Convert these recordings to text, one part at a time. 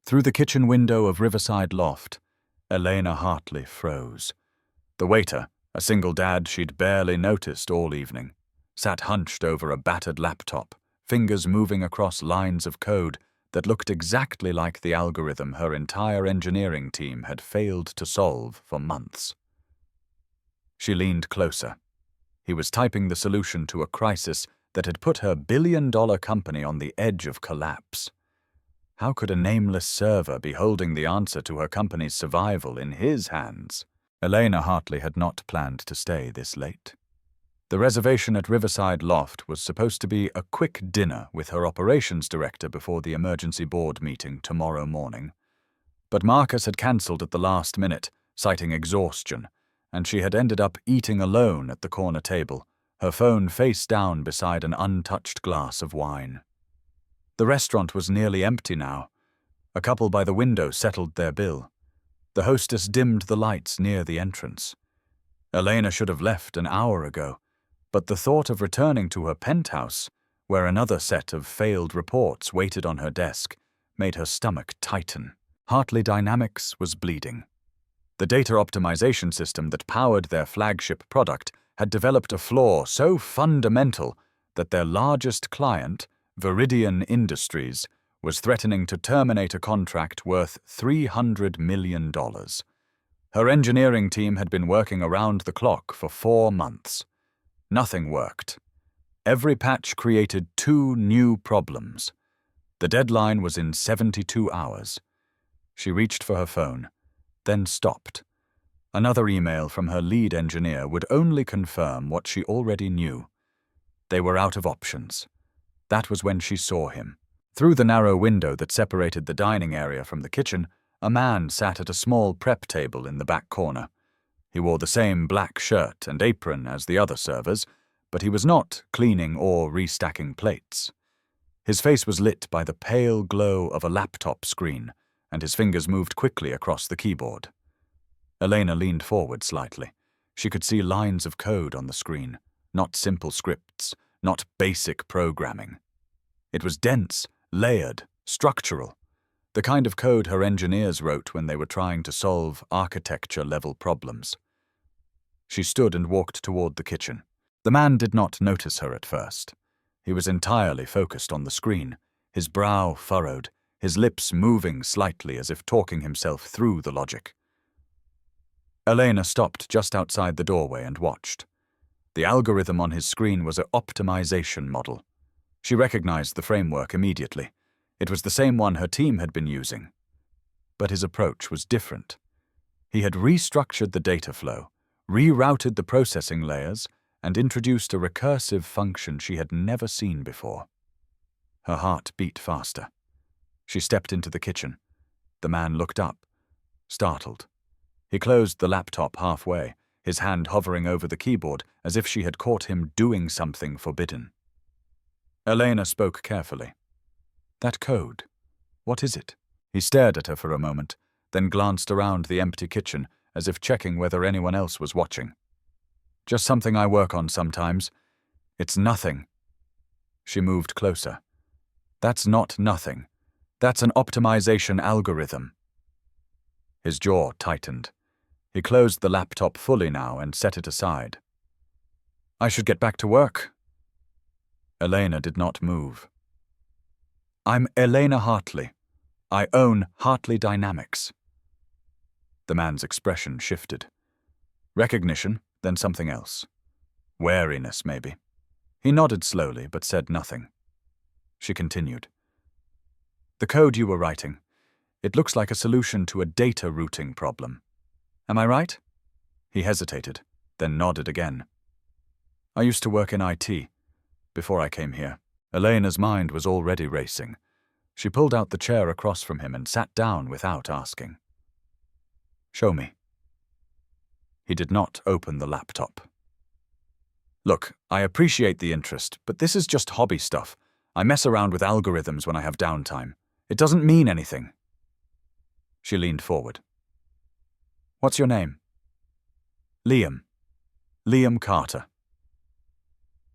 Through the kitchen window of Riverside Loft, Elena Hartley froze. The waiter, a single dad she'd barely noticed all evening, sat hunched over a battered laptop, fingers moving across lines of code that looked exactly like the algorithm her entire engineering team had failed to solve for months. She leaned closer. He was typing the solution to a crisis that had put her billion-dollar company on the edge of collapse. How could a nameless server be holding the answer to her company's survival in his hands? Elena Hartley had not planned to stay this late. The reservation at Riverside Loft was supposed to be a quick dinner with her operations director before the emergency board meeting tomorrow morning. But Marcus had cancelled at the last minute, citing exhaustion, and she had ended up eating alone at the corner table, her phone face down beside an untouched glass of wine. The restaurant was nearly empty now. A couple by the window settled their bill. The hostess dimmed the lights near the entrance. Elena should have left an hour ago, but the thought of returning to her penthouse, where another set of failed reports waited on her desk, made her stomach tighten. Hartley Dynamics was bleeding. The data optimization system that powered their flagship product had developed a flaw so fundamental that their largest client, Viridian Industries, was threatening to terminate a contract worth $300 million. Her engineering team had been working around the clock for 4 months. Nothing worked. Every patch created 2 new problems. The deadline was in 72 hours. She reached for her phone, then stopped. Another email from her lead engineer would only confirm what she already knew. They were out of options. That was when she saw him. Through the narrow window that separated the dining area from the kitchen, a man sat at a small prep table in the back corner. He wore the same black shirt and apron as the other servers, but he was not cleaning or restacking plates. His face was lit by the pale glow of a laptop screen, and his fingers moved quickly across the keyboard. Elena leaned forward slightly. She could see lines of code on the screen, not simple scripts, not basic programming. It was dense, layered, structural, the kind of code her engineers wrote when they were trying to solve architecture-level problems. She stood and walked toward the kitchen. The man did not notice her at first. He was entirely focused on the screen, his brow furrowed, his lips moving slightly as if talking himself through the logic. Elena stopped just outside the doorway and watched. The algorithm on his screen was an optimization model. She recognized the framework immediately. It was the same one her team had been using. But his approach was different. He had restructured the data flow, rerouted the processing layers, and introduced a recursive function she had never seen before. Her heart beat faster. She stepped into the kitchen. The man looked up, startled. He closed the laptop halfway, his hand hovering over the keyboard as if she had caught him doing something forbidden. Elena spoke carefully. "That code, what is it?" He stared at her for a moment, then glanced around the empty kitchen as if checking whether anyone else was watching. "Just something I work on sometimes. It's nothing." She moved closer. "That's not nothing. That's an optimization algorithm." His jaw tightened. He closed the laptop fully now and set it aside. "I should get back to work." Elena did not move. "I'm Elena Hartley. I own Hartley Dynamics." The man's expression shifted. Recognition, then something else. Wariness, maybe. He nodded slowly, but said nothing. She continued. "The code you were writing, it looks like a solution to a data routing problem. Am I right?" He hesitated, then nodded again. "I used to work in IT, before I came here." Elena's mind was already racing. She pulled out the chair across from him and sat down without asking. "Show me." He did not open the laptop. "Look, I appreciate the interest, but this is just hobby stuff. I mess around with algorithms when I have downtime. It doesn't mean anything." She leaned forward. "What's your name?" "Liam. Liam Carter."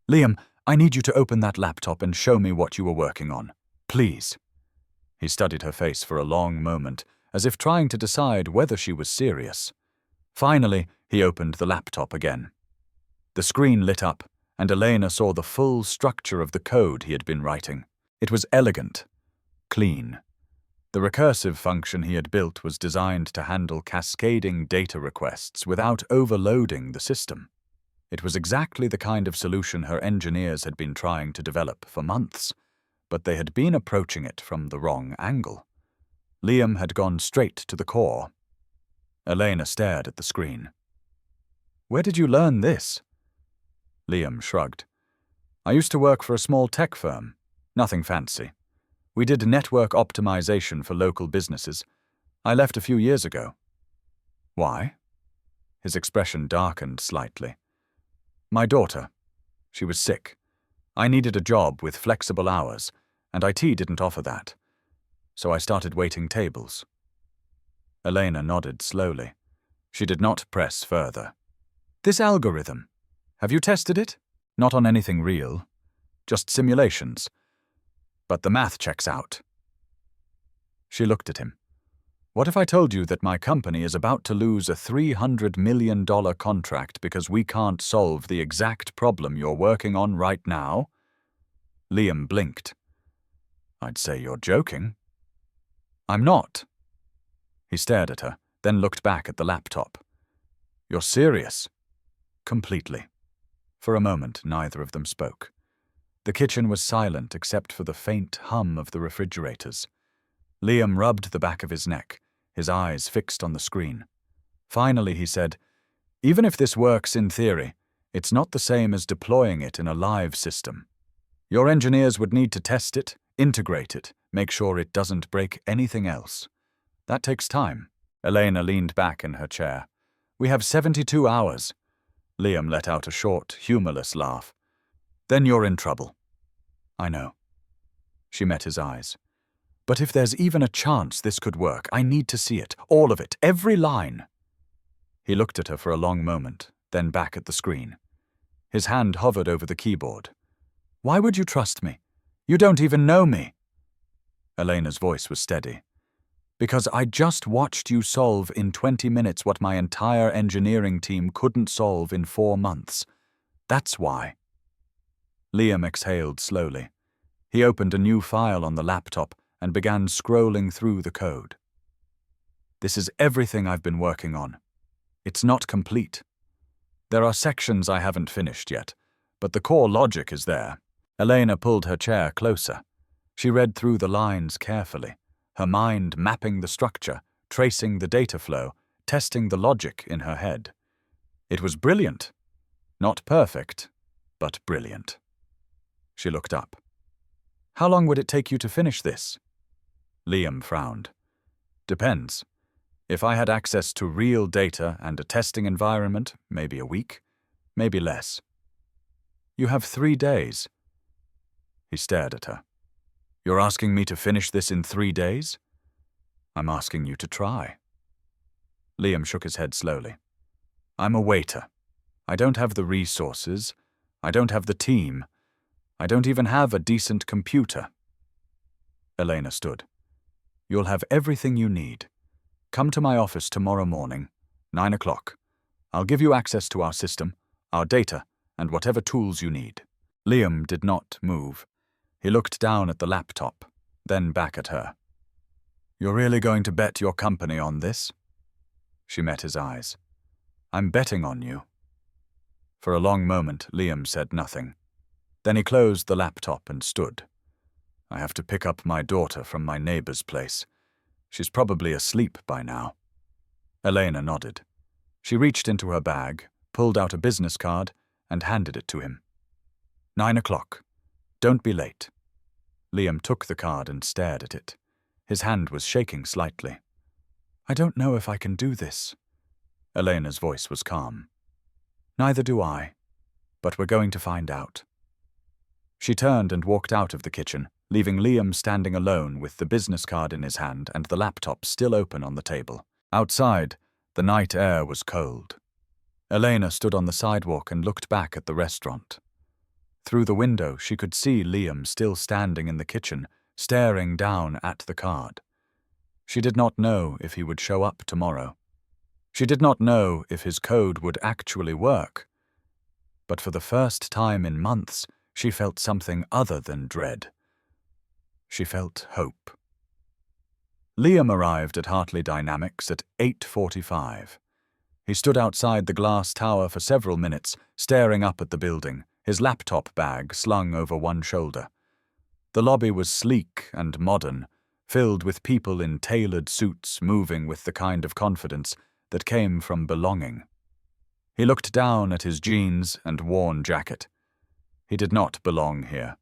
"Liam, I need you to open that laptop and show me what you were working on. Please." He studied her face for a long moment, as if trying to decide whether she was serious. Finally, he opened the laptop again. The screen lit up, and Elena saw the full structure of the code he had been writing. It was elegant, clean. The recursive function he had built was designed to handle cascading data requests without overloading the system. It was exactly the kind of solution her engineers had been trying to develop for months, but they had been approaching it from the wrong angle. Liam had gone straight to the core. Elena stared at the screen. "Where did you learn this?" Liam shrugged. "I used to work for a small tech firm. Nothing fancy. We did network optimization for local businesses. I left a few years ago." "Why?" His expression darkened slightly. "My daughter. She was sick. I needed a job with flexible hours, and IT didn't offer that. So I started waiting tables." Elena nodded slowly. She did not press further. "This algorithm, have you tested it? Not on anything real. Just simulations. But the math checks out." She looked at him. "What if I told you that my company is about to lose a $300 million contract because we can't solve the exact problem you're working on right now?" Liam blinked. "I'd say you're joking." "I'm not." He stared at her, then looked back at the laptop. "You're serious?" "Completely." For a moment, neither of them spoke. The kitchen was silent except for the faint hum of the refrigerators. Liam rubbed the back of his neck, his eyes fixed on the screen. Finally, he said, "Even if this works in theory, it's not the same as deploying it in a live system. Your engineers would need to test it, integrate it, make sure it doesn't break anything else. That takes time." Elena leaned back in her chair. "We have 72 hours. Liam let out a short, humorless laugh. "Then you're in trouble." "I know." She met his eyes. "But if there's even a chance this could work, I need to see it. All of it. Every line." He looked at her for a long moment, then back at the screen. His hand hovered over the keyboard. "Why would you trust me? You don't even know me." Elena's voice was steady. "Because I just watched you solve in 20 minutes what my entire engineering team couldn't solve in 4 months. That's why." Liam exhaled slowly. He opened a new file on the laptop and began scrolling through the code. "This is everything I've been working on. It's not complete. There are sections I haven't finished yet, but the core logic is there." Elena pulled her chair closer. She read through the lines carefully, her mind mapping the structure, tracing the data flow, testing the logic in her head. It was brilliant. Not perfect, but brilliant. She looked up. "How long would it take you to finish this?" Liam frowned. "Depends. If I had access to real data and a testing environment, maybe a week, maybe less." "You have 3 days." He stared at her. "You're asking me to finish this in 3 days?" "I'm asking you to try." Liam shook his head slowly. "I'm a waiter. I don't have the resources. I don't have the team. I don't even have a decent computer." Elena stood. "You'll have everything you need. Come to my office tomorrow morning, 9 o'clock. I'll give you access to our system, our data, and whatever tools you need." Liam did not move. He looked down at the laptop, then back at her. "You're really going to bet your company on this?" She met his eyes. "I'm betting on you." For a long moment, Liam said nothing. Then he closed the laptop and stood. "I have to pick up my daughter from my neighbor's place. She's probably asleep by now." Elena nodded. She reached into her bag, pulled out a business card, and handed it to him. 9 o'clock. Don't be late." Liam took the card and stared at it. His hand was shaking slightly. "I don't know if I can do this." Elena's voice was calm. "Neither do I. But we're going to find out." She turned and walked out of the kitchen, leaving Liam standing alone with the business card in his hand and the laptop still open on the table. Outside, the night air was cold. Elena stood on the sidewalk and looked back at the restaurant. Through the window, she could see Liam still standing in the kitchen, staring down at the card. She did not know if he would show up tomorrow. She did not know if his code would actually work. But for the first time in months, she felt something other than dread. She felt hope. Liam arrived at Hartley Dynamics at 8:45. He stood outside the glass tower for several minutes, staring up at the building, his laptop bag slung over one shoulder. The lobby was sleek and modern, filled with people in tailored suits moving with the kind of confidence that came from belonging. He looked down at his jeans and worn jacket. He did not belong here,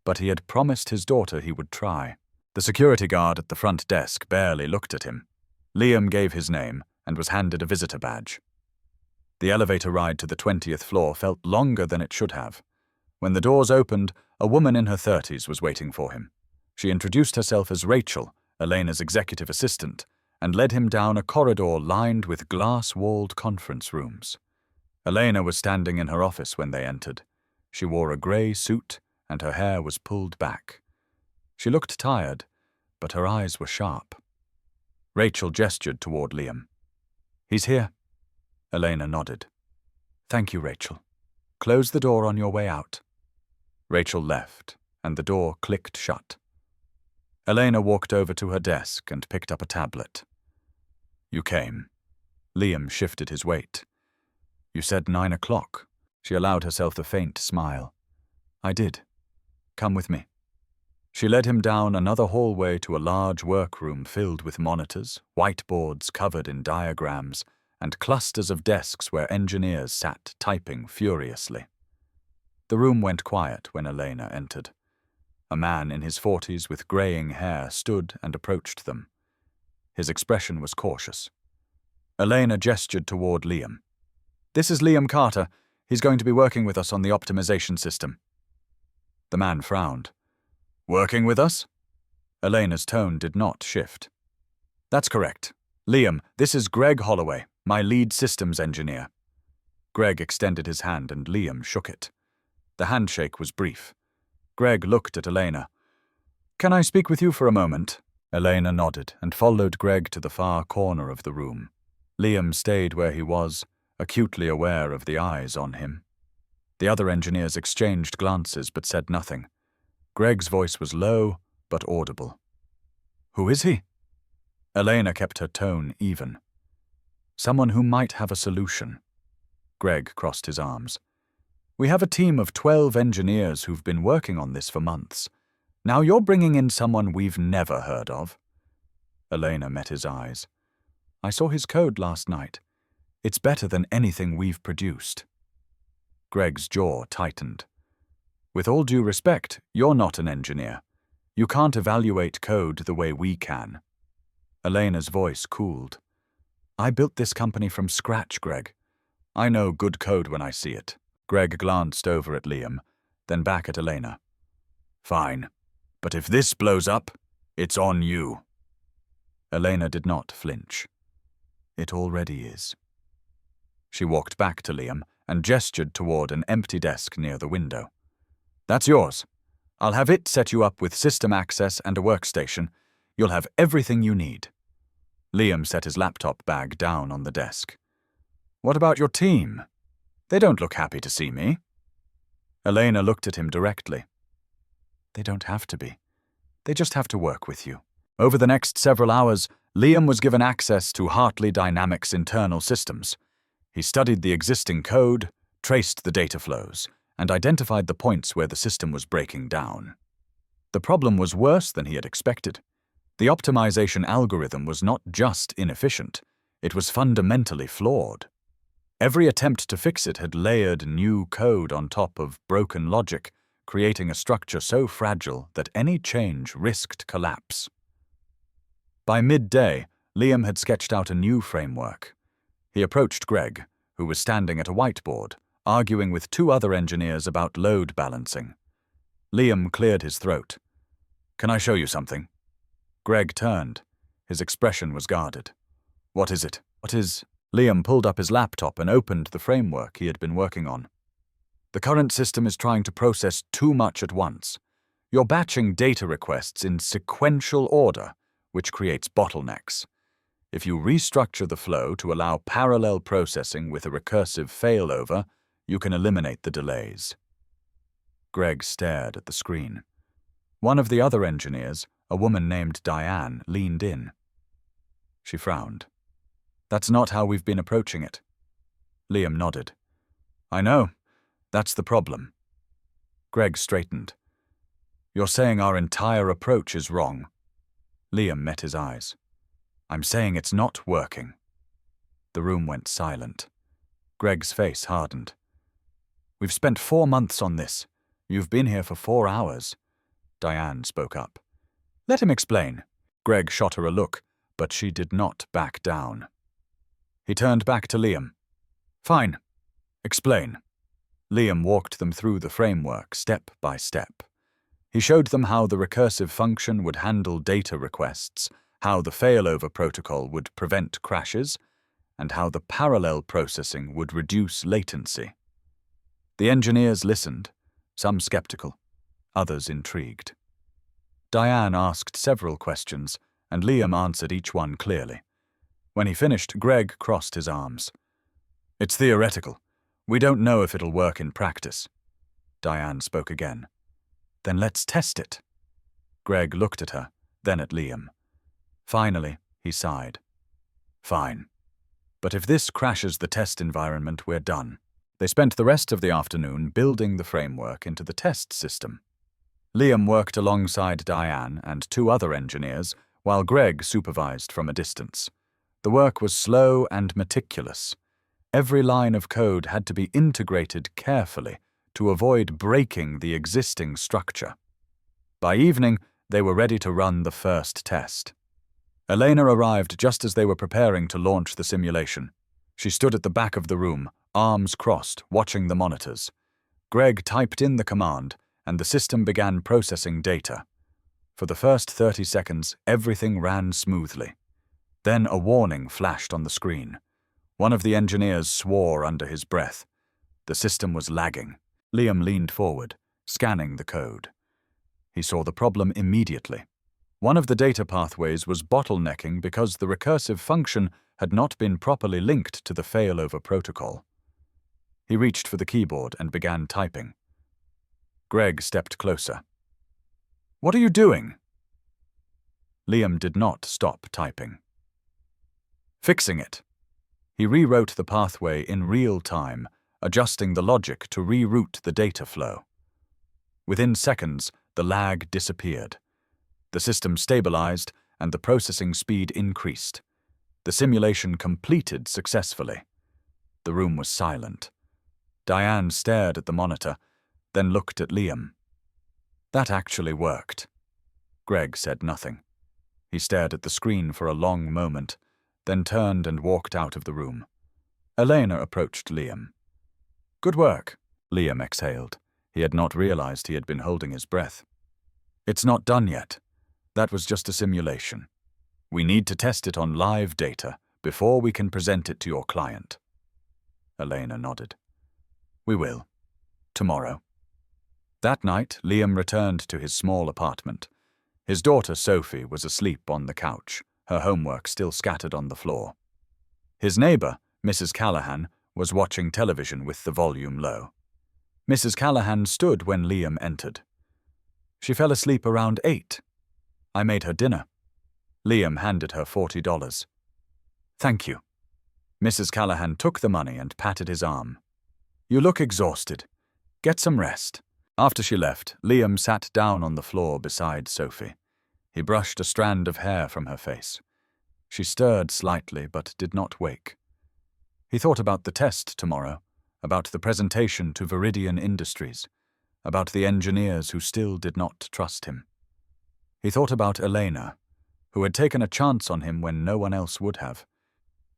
but he had promised his daughter he would try. The security guard at the front desk barely looked at him. Liam gave his name and was handed a visitor badge. The elevator ride to the 20th floor felt longer than it should have. When the doors opened, a woman in her 30s was waiting for him. She introduced herself as Rachel, Elena's executive assistant, and led him down a corridor lined with glass-walled conference rooms. Elena was standing in her office when they entered. She wore a grey suit and her hair was pulled back. She looked tired, but her eyes were sharp. Rachel gestured toward Liam. "He's here." Elena nodded. "Thank you, Rachel. Close the door on your way out." Rachel left, and the door clicked shut. Elena walked over to her desk and picked up a tablet. "You came." Liam shifted his weight. "You said 9 o'clock." She allowed herself a faint smile. "I did. Come with me." She led him down another hallway to a large workroom filled with monitors, whiteboards covered in diagrams, and clusters of desks where engineers sat typing furiously. The room went quiet when Elena entered. A man in his 40s with greying hair stood and approached them. His expression was cautious. Elena gestured toward Liam. "This is Liam Carter. He's going to be working with us on the optimization system." The man frowned. "Working with us?" Elena's tone did not shift. "That's correct. Liam, this is Greg Holloway, my lead systems engineer." Greg extended his hand and Liam shook it. The handshake was brief. Greg looked at Elena. "Can I speak with you for a moment?" Elena nodded and followed Greg to the far corner of the room. Liam stayed where he was, acutely aware of the eyes on him. The other engineers exchanged glances but said nothing. Greg's voice was low but audible. "Who is he?" Elena kept her tone even. "Someone who might have a solution." Greg crossed his arms. "We have a team of 12 engineers who've been working on this for months. Now you're bringing in someone we've never heard of." Elena met his eyes. "I saw his code last night. It's better than anything we've produced." Greg's jaw tightened. "With all due respect, you're not an engineer. You can't evaluate code the way we can." Elena's voice cooled. "I built this company from scratch, Greg. I know good code when I see it." Greg glanced over at Liam, then back at Elena. "Fine, but if this blows up, it's on you." Elena did not flinch. "It already is." She walked back to Liam and gestured toward an empty desk near the window. "That's yours. I'll have it set you up with system access and a workstation. You'll have everything you need." Liam set his laptop bag down on the desk. "What about your team? They don't look happy to see me." Elena looked at him directly. "They don't have to be. They just have to work with you." Over the next several hours, Liam was given access to Hartley Dynamics' internal systems. He studied the existing code, traced the data flows, and identified the points where the system was breaking down. The problem was worse than he had expected. The optimization algorithm was not just inefficient, it was fundamentally flawed. Every attempt to fix it had layered new code on top of broken logic, creating a structure so fragile that any change risked collapse. By midday, Liam had sketched out a new framework. He approached Greg, who was standing at a whiteboard, arguing with 2 other engineers about load balancing. Liam cleared his throat. "Can I show you something?" Greg turned. His expression was guarded. "What is it?" "What is—" Liam pulled up his laptop and opened the framework he had been working on. "The current system is trying to process too much at once. You're batching data requests in sequential order, which creates bottlenecks. If you restructure the flow to allow parallel processing with a recursive failover, you can eliminate the delays. Greg stared at the screen. One of the other engineers, a woman named Diane, leaned in. She frowned. That's not how we've been approaching it. Liam nodded. I know. That's the problem. Greg straightened. You're saying our entire approach is wrong. Liam met his eyes. I'm saying it's not working. The room went silent. Greg's face hardened. We've spent 4 months on this. You've been here for 4 hours. Diane spoke up. Let him explain. Greg shot her a look, but she did not back down. He turned back to Liam. Fine. Explain. Liam walked them through the framework step by step. He showed them how the recursive function would handle data requests, how the failover protocol would prevent crashes, and how the parallel processing would reduce latency. The engineers listened, some skeptical, others intrigued. Diane asked several questions, and Liam answered each one clearly. When he finished, Greg crossed his arms. It's theoretical. We don't know if it'll work in practice. Diane spoke again. Then let's test it. Greg looked at her, then at Liam. Finally, he sighed. Fine. But if this crashes the test environment, we're done. They spent the rest of the afternoon building the framework into the test system. Liam worked alongside Diane and 2 other engineers, while Greg supervised from a distance. The work was slow and meticulous. Every line of code had to be integrated carefully to avoid breaking the existing structure. By evening, they were ready to run the first test. Elena arrived just as they were preparing to launch the simulation. She stood at the back of the room, arms crossed, watching the monitors. Greg typed in the command, and the system began processing data. For the first 30 seconds, everything ran smoothly. Then a warning flashed on the screen. One of the engineers swore under his breath. The system was lagging. Liam leaned forward, scanning the code. He saw the problem immediately. One of the data pathways was bottlenecking because the recursive function had not been properly linked to the failover protocol. He reached for the keyboard and began typing. Greg stepped closer. What are you doing? Liam did not stop typing. Fixing it. He rewrote the pathway in real time, adjusting the logic to reroute the data flow. Within seconds, the lag disappeared. The system stabilized and the processing speed increased. The simulation completed successfully. The room was silent. Diane stared at the monitor, then looked at Liam. That actually worked. Greg said nothing. He stared at the screen for a long moment, then turned and walked out of the room. Elena approached Liam. Good work, Liam exhaled. He had not realized he had been holding his breath. It's not done yet. That was just a simulation. We need to test it on live data before we can present it to your client. Elena nodded. We will. Tomorrow. That night, Liam returned to his small apartment. His daughter Sophie was asleep on the couch, her homework still scattered on the floor. His neighbor, Mrs. Callahan, was watching television with the volume low. Mrs. Callahan stood when Liam entered. She fell asleep around 8. I made her dinner. Liam handed her $40. Thank you. Mrs. Callahan took the money and patted his arm. You look exhausted. Get some rest. After she left, Liam sat down on the floor beside Sophie. He brushed a strand of hair from her face. She stirred slightly but did not wake. He thought about the test tomorrow, about the presentation to Viridian Industries, about the engineers who still did not trust him. He thought about Elena, who had taken a chance on him when no one else would have.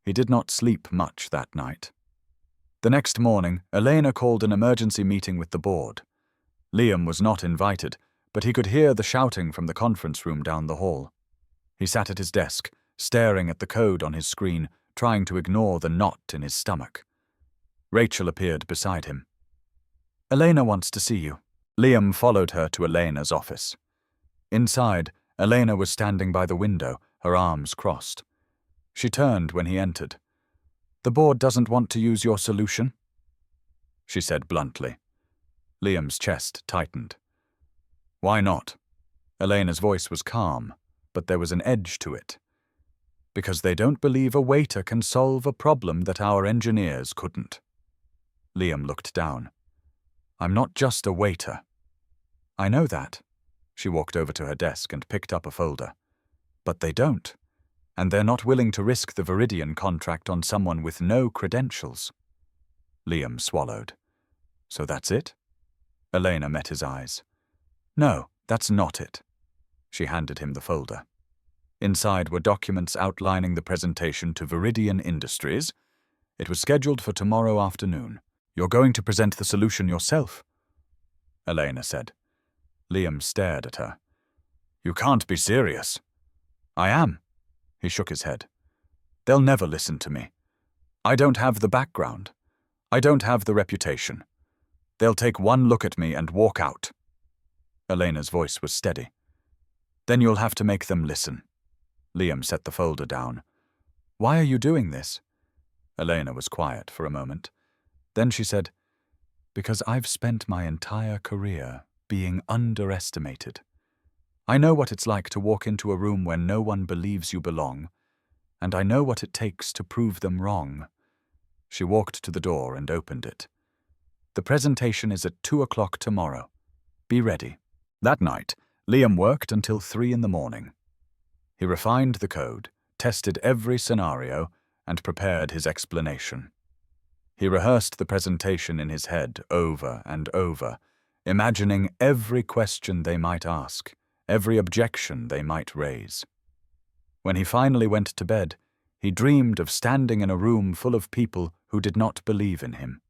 He did not sleep much that night. The next morning, Elena called an emergency meeting with the board. Liam was not invited, but he could hear the shouting from the conference room down the hall. He sat at his desk, staring at the code on his screen, trying to ignore the knot in his stomach. Rachel appeared beside him. Elena wants to see you. Liam followed her to Elena's office. Inside, Elena was standing by the window, her arms crossed. She turned when he entered. "The board doesn't want to use your solution?" she said bluntly. Liam's chest tightened. "Why not?" Elena's voice was calm, but there was an edge to it. "Because they don't believe a waiter can solve a problem that our engineers couldn't." Liam looked down. "I'm not just a waiter." "I know that." She walked over to her desk and picked up a folder. "But they don't. And they're not willing to risk the Viridian contract on someone with no credentials." Liam swallowed. "So that's it?" Elena met his eyes. "No, that's not it." She handed him the folder. Inside were documents outlining the presentation to Viridian Industries. It was scheduled for tomorrow afternoon. "You're going to present the solution yourself?" Elena said. Liam stared at her. "You can't be serious." "I am." He shook his head. "They'll never listen to me. I don't have the background. I don't have the reputation. They'll take one look at me and walk out." Elena's voice was steady. "Then you'll have to make them listen." Liam set the folder down. "Why are you doing this?" Elena was quiet for a moment. Then she said, "Because I've spent my entire career being underestimated. I know what it's like to walk into a room where no one believes you belong, and I know what it takes to prove them wrong." She walked to the door and opened it. "The presentation is at 2 o'clock tomorrow. Be ready." That night, Liam worked until 3 in the morning. He refined the code, tested every scenario, and prepared his explanation. He rehearsed the presentation in his head over and over, imagining every question they might ask, every objection they might raise. When he finally went to bed, he dreamed of standing in a room full of people who did not believe in him.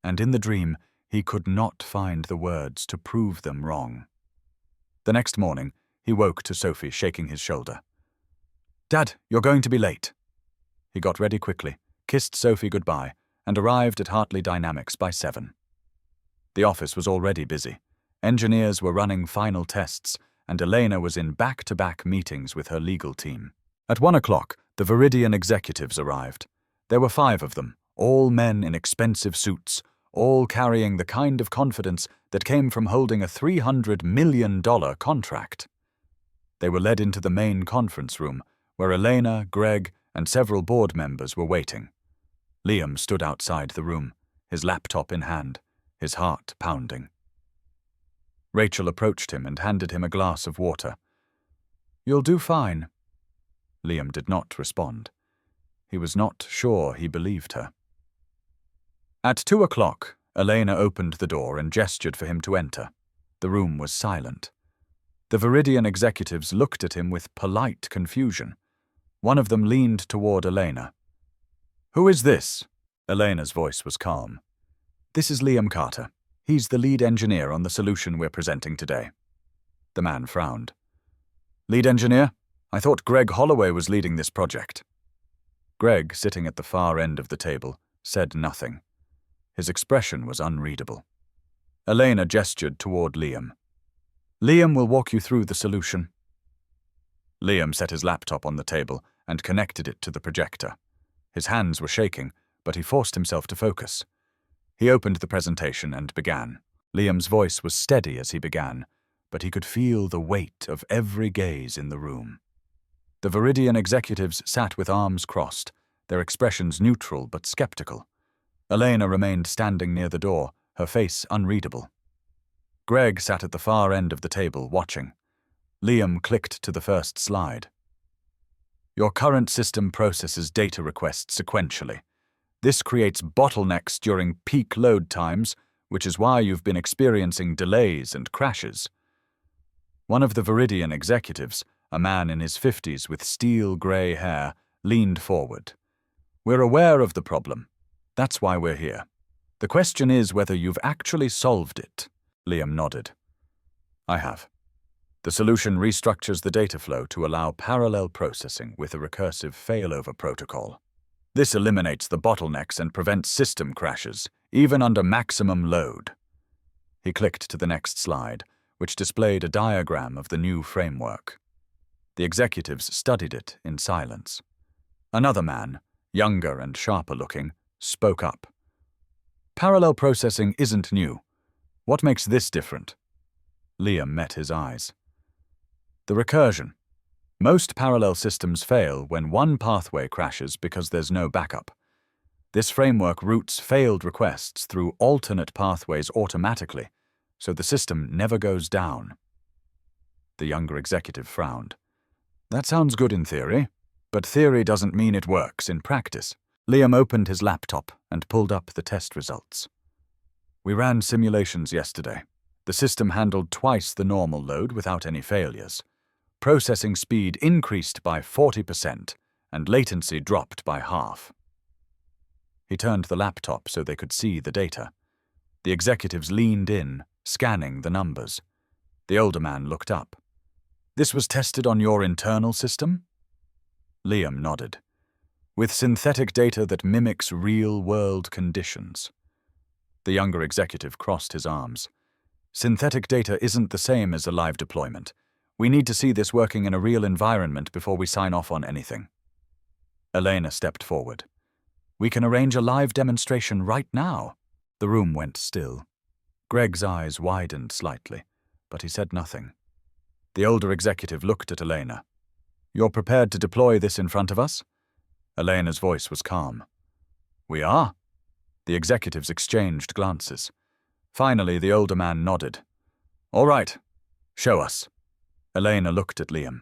And in the dream, he could not find the words to prove them wrong. The next morning, he woke to Sophie shaking his shoulder. "Dad, you're going to be late." He got ready quickly, kissed Sophie goodbye, and arrived at Hartley Dynamics by 7. The office was already busy. Engineers were running final tests, and Elena was in back-to-back meetings with her legal team. At 1 o'clock, the Viridian executives arrived. There were 5 of them, all men in expensive suits, all carrying the kind of confidence that came from holding a $300 million contract. They were led into the main conference room, where Elena, Greg, and several board members were waiting. Liam stood outside the room, his laptop in hand, his heart pounding. Rachel approached him and handed him a glass of water. "You'll do fine." Liam did not respond. He was not sure he believed her. At 2 o'clock, Elena opened the door and gestured for him to enter. The room was silent. The Viridian executives looked at him with polite confusion. One of them leaned toward Elena. "Who is this?" Elena's voice was calm. "This is Liam Carter. He's the lead engineer on the solution we're presenting today." The man frowned. "Lead engineer? I thought Greg Holloway was leading this project." Greg, sitting at the far end of the table, said nothing. His expression was unreadable. Elena gestured toward Liam. "Liam will walk you through the solution." Liam set his laptop on the table and connected it to the projector. His hands were shaking, but he forced himself to focus. He opened the presentation and began. Liam's voice was steady as he began, but he could feel the weight of every gaze in the room. The Viridian executives sat with arms crossed, their expressions neutral but skeptical. Elena remained standing near the door, her face unreadable. Greg sat at the far end of the table, watching. Liam clicked to the first slide. "Your current system processes data requests sequentially. This creates bottlenecks during peak load times, which is why you've been experiencing delays and crashes." One of the Viridian executives, a man in his 50s with steel-gray hair, leaned forward. "We're aware of the problem. That's why we're here. The question is whether you've actually solved it." Liam nodded. "I have. The solution restructures the data flow to allow parallel processing with a recursive failover protocol. This eliminates the bottlenecks and prevents system crashes, even under maximum load." He clicked to the next slide, which displayed a diagram of the new framework. The executives studied it in silence. Another man, younger and sharper looking, spoke up. Parallel processing isn't new. What makes this different? Liam met his eyes. The recursion. Most parallel systems fail when one pathway crashes because there's no backup. This framework routes failed requests through alternate pathways automatically, so the system never goes down. The younger executive frowned. That sounds good in theory, but theory doesn't mean it works in practice. Liam opened his laptop and pulled up the test results. We ran simulations yesterday. The system handled twice the normal load without any failures. Processing speed increased by 40% and latency dropped by half. He turned the laptop so they could see the data. The executives leaned in, scanning the numbers. The older man looked up. This was tested on your internal system? Liam nodded. With synthetic data that mimics real-world conditions. The younger executive crossed his arms. Synthetic data isn't the same as a live deployment. We need to see this working in a real environment before we sign off on anything. Elena stepped forward. We can arrange a live demonstration right now. The room went still. Greg's eyes widened slightly, but he said nothing. The older executive looked at Elena. You're prepared to deploy this in front of us? Elena's voice was calm. We are. The executives exchanged glances. Finally, the older man nodded. All right, show us. Elena looked at Liam.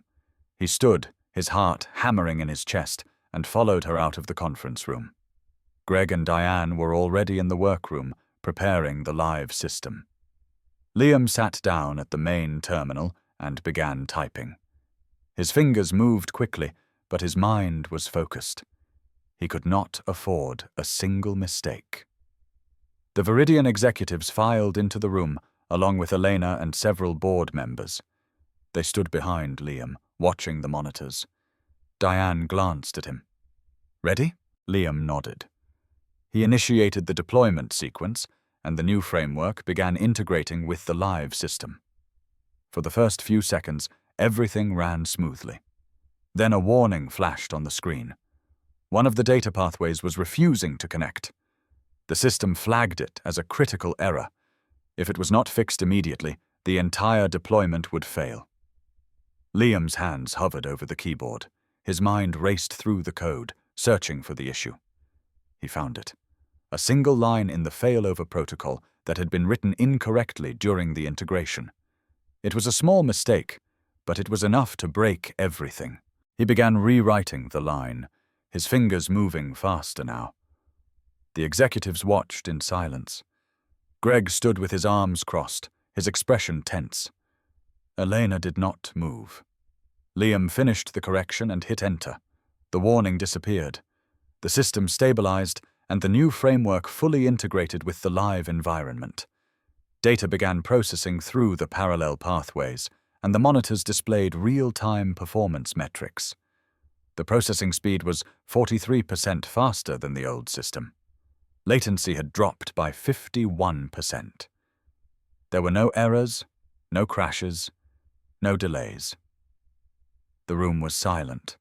He stood, his heart hammering in his chest, and followed her out of the conference room. Greg and Diane were already in the workroom, preparing the live system. Liam sat down at the main terminal and began typing. His fingers moved quickly, but his mind was focused. He could not afford a single mistake. The Viridian executives filed into the room, along with Elena and several board members. They stood behind Liam, watching the monitors. Diane glanced at him. Ready? Liam nodded. He initiated the deployment sequence, and the new framework began integrating with the live system. For the first few seconds, everything ran smoothly. Then a warning flashed on the screen. One of the data pathways was refusing to connect. The system flagged it as a critical error. If it was not fixed immediately, the entire deployment would fail. Liam's hands hovered over the keyboard. His mind raced through the code, searching for the issue. He found it. A single line in the failover protocol that had been written incorrectly during the integration. It was a small mistake, but it was enough to break everything. He began rewriting the line, his fingers moving faster now. The executives watched in silence. Greg stood with his arms crossed, his expression tense. Elena did not move. Liam finished the correction and hit enter. The warning disappeared. The system stabilized, and the new framework fully integrated with the live environment. Data began processing through the parallel pathways, and the monitors displayed real-time performance metrics. The processing speed was 43% faster than the old system. Latency had dropped by 51%. There were no errors, no crashes, no delays. The room was silent.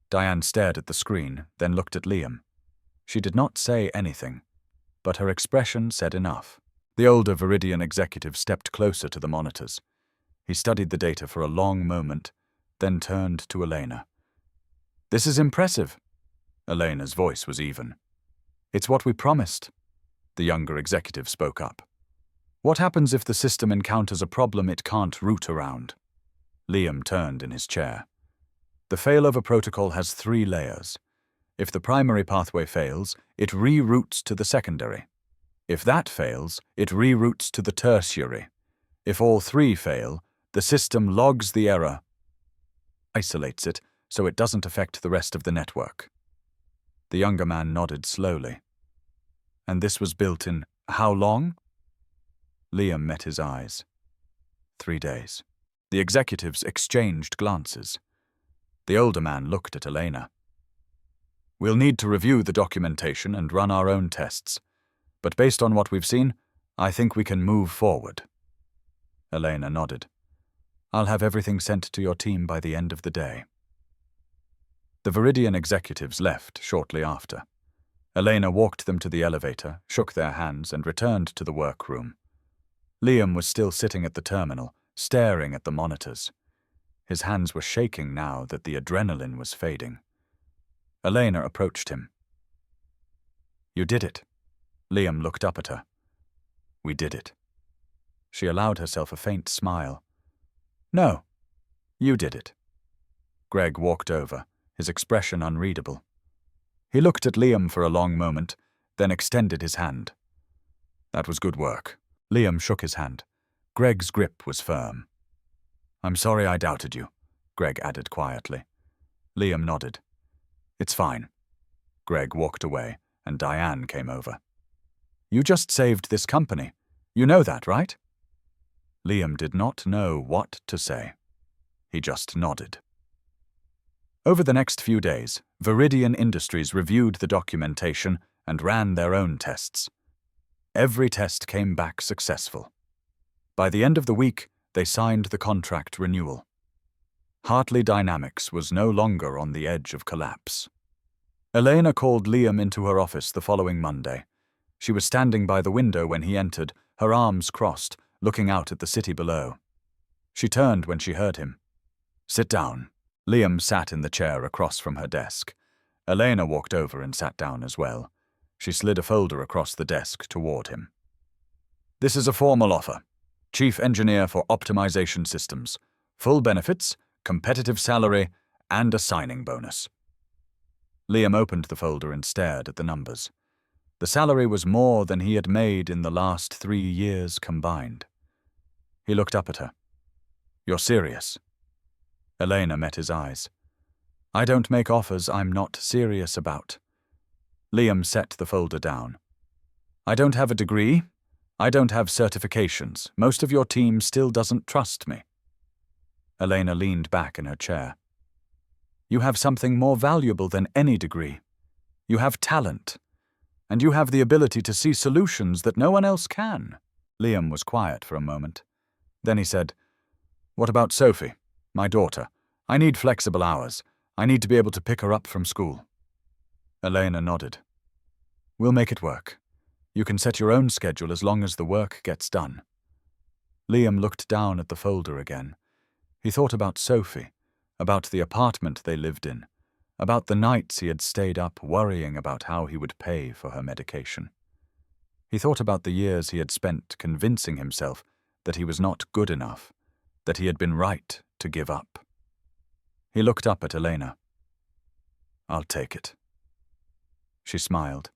Diane stared at the screen, then looked at Liam. She did not say anything, but her expression said enough. The older Viridian executive stepped closer to the monitors. He studied the data for a long moment, then turned to Elena. This is impressive. Elena's voice was even. It's what we promised. The younger executive spoke up. What happens if the system encounters a problem it can't route around? Liam turned in his chair. The failover protocol has 3 layers. If the primary pathway fails, it reroutes to the secondary. If that fails, it reroutes to the tertiary. If all 3 fail, the system logs the error, isolates it so it doesn't affect the rest of the network. The younger man nodded slowly. And this was built in how long? Liam met his eyes. 3 days. The executives exchanged glances. The older man looked at Elena. We'll need to review the documentation and run our own tests. But based on what we've seen, I think we can move forward. Elena nodded. I'll have everything sent to your team by the end of the day. The Viridian executives left shortly after. Elena walked them to the elevator, shook their hands, and returned to the workroom. Liam was still sitting at the terminal, staring at the monitors. His hands were shaking now that the adrenaline was fading. Elena approached him. You did it. Liam looked up at her. We did it. She allowed herself a faint smile. No, you did it. Greg walked over, his expression unreadable. He looked at Liam for a long moment, then extended his hand. That was good work. Liam shook his hand. Greg's grip was firm. I'm sorry I doubted you, Greg added quietly. Liam nodded. It's fine. Greg walked away, and Diane came over. You just saved this company. You know that, right? Liam did not know what to say. He just nodded. Over the next few days, Viridian Industries reviewed the documentation and ran their own tests. Every test came back successful. By the end of the week, they signed the contract renewal. Hartley Dynamics was no longer on the edge of collapse. Elena called Liam into her office the following Monday. She was standing by the window when he entered, her arms crossed, looking out at the city below. She turned when she heard him. Sit down. Liam sat in the chair across from her desk. Elena walked over and sat down as well. She slid a folder across the desk toward him. This is a formal offer. Chief Engineer for Optimization Systems. Full benefits, competitive salary, and a signing bonus. Liam opened the folder and stared at the numbers. The salary was more than he had made in the last 3 years combined. He looked up at her. You're serious? Elena met his eyes. I don't make offers I'm not serious about. Liam set the folder down. I don't have a degree. I don't have certifications. Most of your team still doesn't trust me. Elena leaned back in her chair. You have something more valuable than any degree. You have talent. And you have the ability to see solutions that no one else can. Liam was quiet for a moment. Then he said, What about Sophie, my daughter? I need flexible hours. I need to be able to pick her up from school. Elena nodded. We'll make it work. You can set your own schedule as long as the work gets done. Liam looked down at the folder again. He thought about Sophie, about the apartment they lived in, about the nights he had stayed up worrying about how he would pay for her medication. He thought about the years he had spent convincing himself that he was not good enough, that he had been right to give up. He looked up at Elena. I'll take it. She smiled.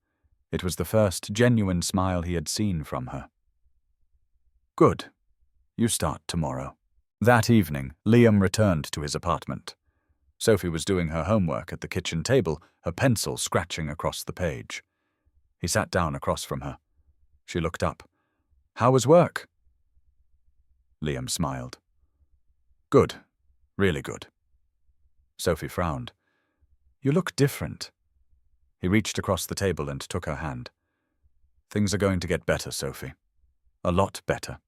It was the first genuine smile he had seen from her. Good. You start tomorrow. That evening, Liam returned to his apartment. Sophie was doing her homework at the kitchen table, her pencil scratching across the page. He sat down across from her. She looked up. How was work? Liam smiled. Good. Really good. Sophie frowned. You look different. He reached across the table and took her hand. Things are going to get better, Sophie. A lot better.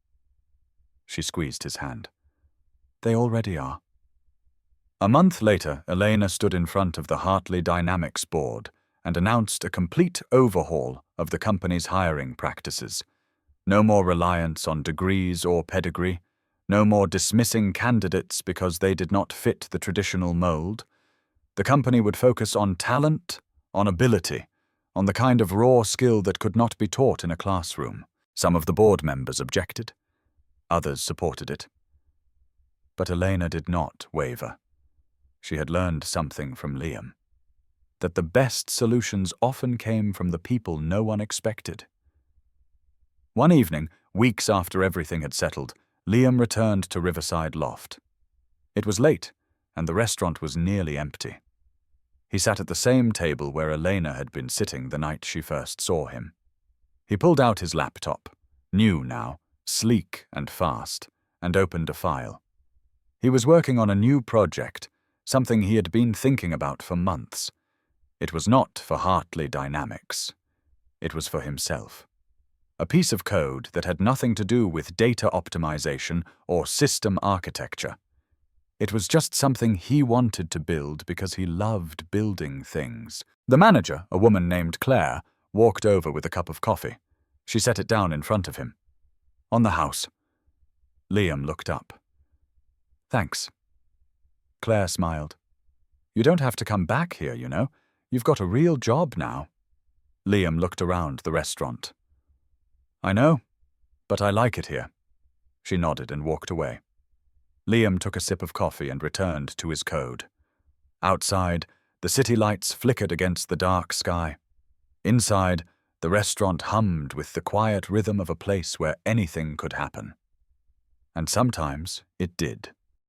She squeezed his hand. They already are. A month later, Elena stood in front of the Hartley Dynamics board and announced a complete overhaul of the company's hiring practices. No more reliance on degrees or pedigree. No more dismissing candidates because they did not fit the traditional mold. The company would focus on talent, on ability, on the kind of raw skill that could not be taught in a classroom. Some of the board members objected. Others supported it. But Elena did not waver. She had learned something from Liam. That the best solutions often came from the people no one expected. One evening, weeks after everything had settled, Liam returned to Riverside Loft. It was late, and the restaurant was nearly empty. He sat at the same table where Elena had been sitting the night she first saw him. He pulled out his laptop, new now, sleek and fast, and opened a file. He was working on a new project, something he had been thinking about for months. It was not for Hartley Dynamics. It was for himself. a piece of code that had nothing to do with data optimization or system architecture. It was just something he wanted to build because he loved building things. The manager, a woman named Claire, walked over with a cup of coffee. She set it down in front of him. "On the house." Liam looked up. "Thanks." Claire smiled. "You don't have to come back here, you know. You've got a real job now." Liam looked around the restaurant. "I know, but I like it here." She nodded and walked away. Liam took a sip of coffee and returned to his code. Outside, the city lights flickered against the dark sky. Inside, the restaurant hummed with the quiet rhythm of a place where anything could happen. And sometimes it did.